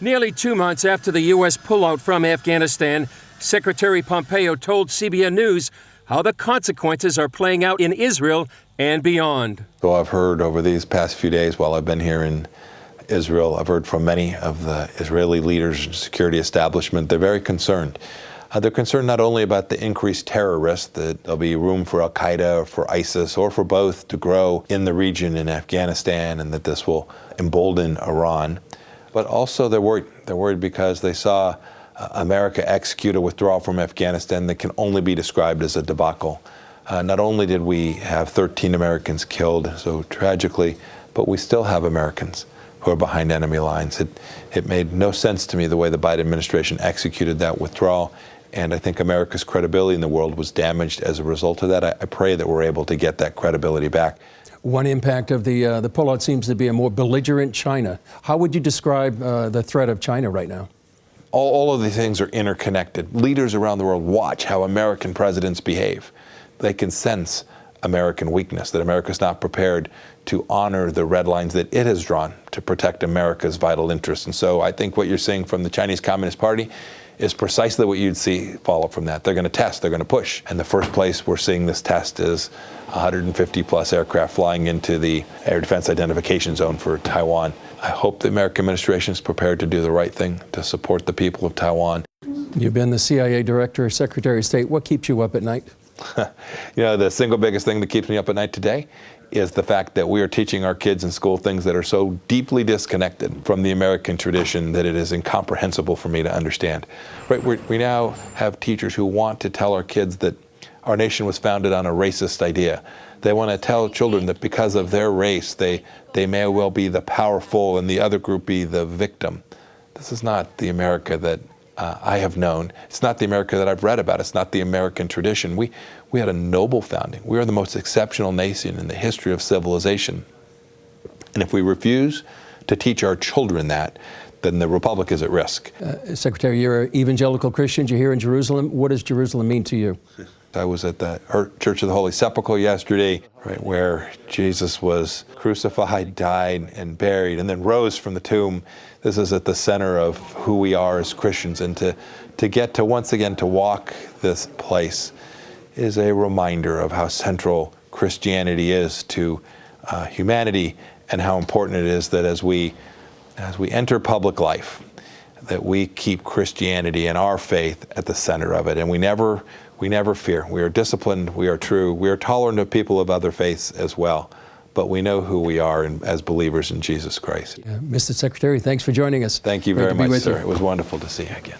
Nearly 2 months after the U.S. pullout from Afghanistan, Secretary Pompeo told CBN News how the consequences are playing out in Israel and beyond. So I've heard over these past few days while I've been here in Israel, I've heard from many of the Israeli leaders and security establishment. They're very concerned. They're concerned not only about the increased terror risk, that there'll be room for al-Qaeda or for ISIS or for both to grow in the region in Afghanistan, and that this will embolden Iran, but also they're worried. They're worried because they saw America execute a withdrawal from Afghanistan that can only be described as a debacle. Not only did we have 13 Americans killed, so tragically, but we still have Americans who are behind enemy lines. It made no sense to me the way the Biden administration executed that withdrawal, and I think America's credibility in the world was damaged as a result of that. I pray that we're able to get that credibility back. One impact of the pullout seems to be a more belligerent China. How would you describe the threat of China right now? All of these things are interconnected. Leaders around the world watch how American presidents behave. They can sense American weakness, that America's not prepared to honor the red lines that it has drawn to protect America's vital interests. And so I think what you're seeing from the Chinese Communist Party is precisely what you'd see follow from that. They're going to test, they're going to push. And the first place we're seeing this test is 150 plus aircraft flying into the air defense identification zone for Taiwan. I hope the American administration is prepared to do the right thing to support the people of Taiwan. You've been the CIA Director, Secretary of State. What keeps you up at night? You know, the single biggest thing that keeps me up at night today is the fact that we are teaching our kids in school things that are so deeply disconnected from the American tradition that it is incomprehensible for me to understand. Right? We now have teachers who want to tell our kids that our nation was founded on a racist idea. They want to tell children that because of their race, they may well be the powerful and the other group be the victim. This is not the America that I have known. It's not the America that I've read about. It's not the American tradition. We had a noble founding. We are the most exceptional nation in the history of civilization. And if we refuse to teach our children that, then the republic is at risk. Secretary, you're an evangelical Christian. You're here in Jerusalem. What does Jerusalem mean to you? I was at the Church of the Holy Sepulchre yesterday, right, where Jesus was crucified, died, and buried, and then rose from the tomb. This is at the center of who we are as Christians, and to get to once again to walk this place is a reminder of how central Christianity is to humanity, and how important it is that as we enter public life, that we keep Christianity and our faith at the center of it, and we never fear. We are disciplined, we are true, we are tolerant of people of other faiths as well, but we know who we are as believers in Jesus Christ. Mr. Secretary, thanks for joining us. Thank you very much, sir. It was wonderful to see you again.